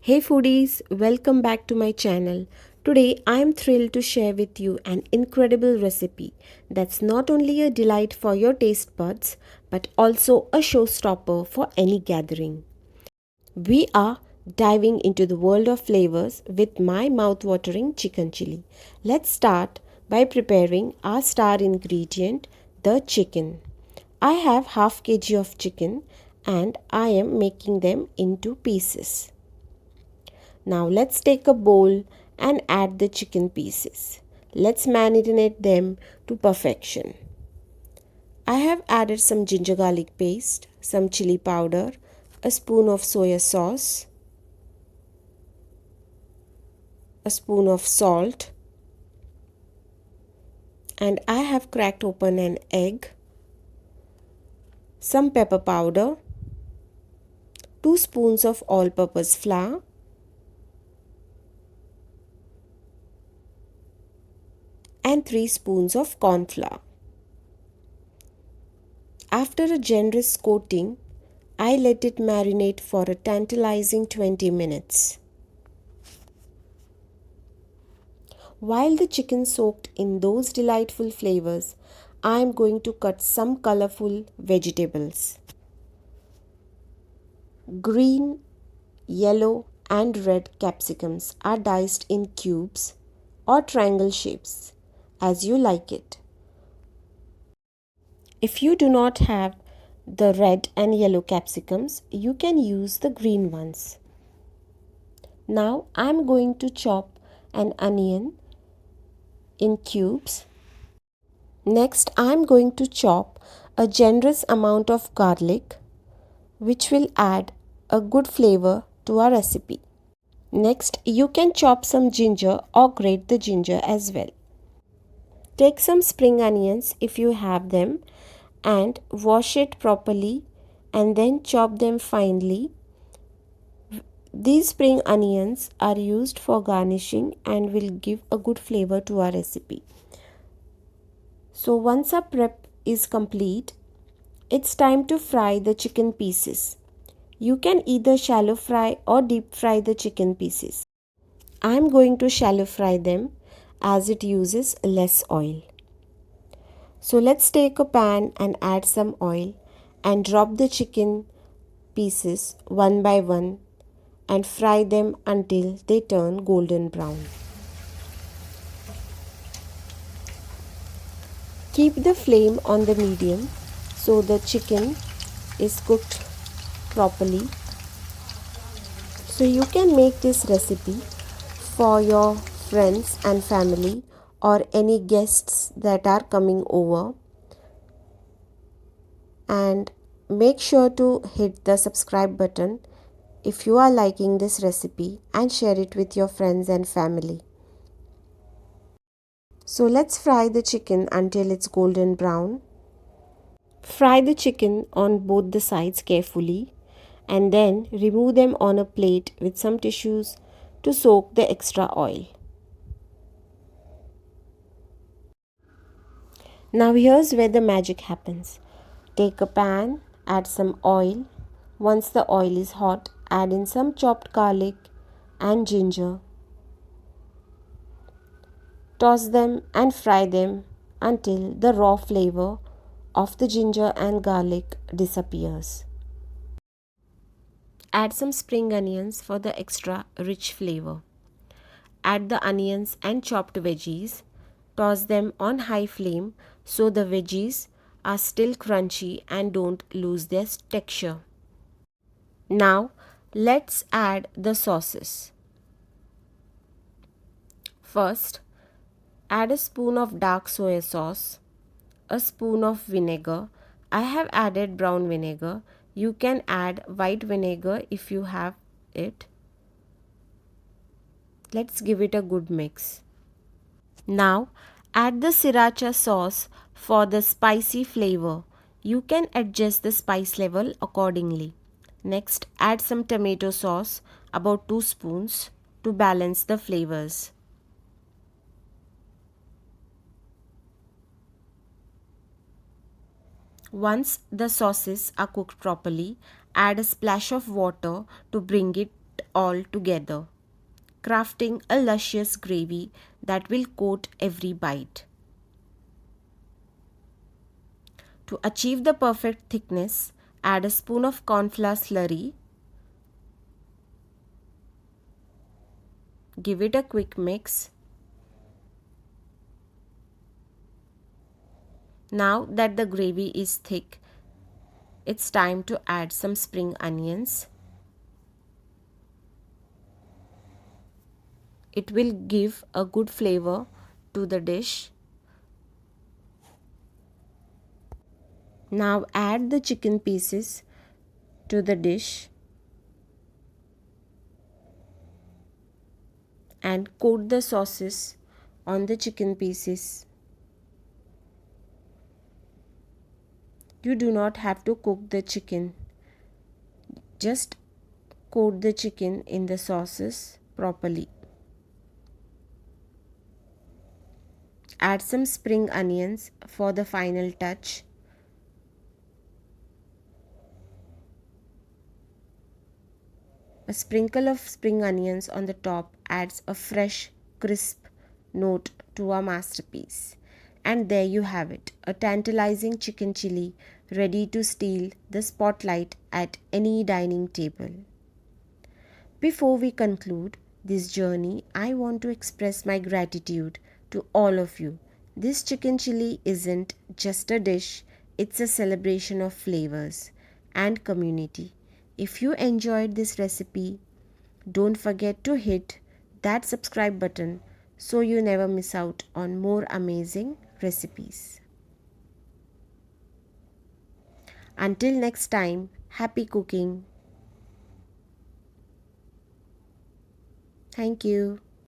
Hey foodies, welcome back to my channel. Today I am thrilled to share with you an incredible recipe that's not only a delight for your taste buds but also a showstopper for any gathering. We are diving into the world of flavors with my mouth-watering chicken chili. Let's start by preparing our star ingredient, the chicken. I have half kg of chicken and I am making them into pieces. Now let's take a bowl and add the chicken pieces. Let's marinate them to perfection. I have added some ginger garlic paste, some chili powder, a spoon of soya sauce, a spoon of salt, and I have cracked open an egg, some pepper powder, 2 spoons of all-purpose flour, and 3 spoons of corn flour. After a generous coating, I let it marinate for a tantalizing 20 minutes. While the chicken soaked in those delightful flavors, I am going to cut some colorful vegetables. Green, yellow, and red capsicums are diced in cubes or triangle shapes as you like it. If you do not have the red and yellow capsicums, you can use the green ones. Now I am going to chop an onion in cubes. Next, I am going to chop a generous amount of garlic, which will add a good flavor to our recipe. Next, you can chop some ginger or grate the ginger as well. Take some spring onions if you have them and wash it properly and then chop them finely. These spring onions are used for garnishing and will give a good flavor to our recipe. So once our prep is complete, it's time to fry the chicken pieces. You can either shallow fry or deep fry the chicken pieces. I'm going to shallow fry them as it uses less oil. So let's take a pan and add some oil and drop the chicken pieces one by one and fry them until they turn golden brown. Keep the flame on the medium so the chicken is cooked properly. So you can make this recipe for your friends and family or any guests that are coming over, and make sure to hit the subscribe button if you are liking this recipe and share it with your friends and family. So let's fry the chicken until it's golden brown. Fry the chicken on both the sides carefully and then remove them on a plate with some tissues to soak the extra oil. Now here's where the magic happens. Take a pan, add some oil. Once the oil is hot, add in some chopped garlic and ginger. Toss them and fry them until the raw flavor of the ginger and garlic disappears. Add some spring onions for the extra rich flavor. Add the onions and chopped veggies. Toss them on high flame so the veggies are still crunchy and don't lose their texture. Now let's add the sauces. First, add a spoon of dark soy sauce, a spoon of vinegar. I have added brown vinegar. You can add white vinegar if you have it. Let's give it a good mix. Now add the sriracha sauce for the spicy flavor. You can adjust the spice level accordingly. Next, add some tomato sauce, about 2 spoons, to balance the flavors. Once the sauces are cooked properly, add a splash of water to bring it all together, crafting a luscious gravy that will coat every bite. To achieve the perfect thickness, add a spoon of cornflour slurry. Give it a quick mix. Now that the gravy is thick, it's time to add some spring onions. It will give a good flavor to the dish. Now add the chicken pieces to the dish and coat the sauces on the chicken pieces. You do not have to cook the chicken. Just coat the chicken in the sauces properly. Add some spring onions for the final touch. A sprinkle of spring onions on the top adds a fresh, crisp note to our masterpiece. And there you have it, a tantalizing chicken chili ready to steal the spotlight at any dining table. Before we conclude this journey, I want to express my gratitude to all of you. This chicken chili isn't just a dish, it's a celebration of flavors and community. If you enjoyed this recipe, don't forget to hit that subscribe button so you never miss out on more amazing recipes. Until next time, happy cooking. Thank you.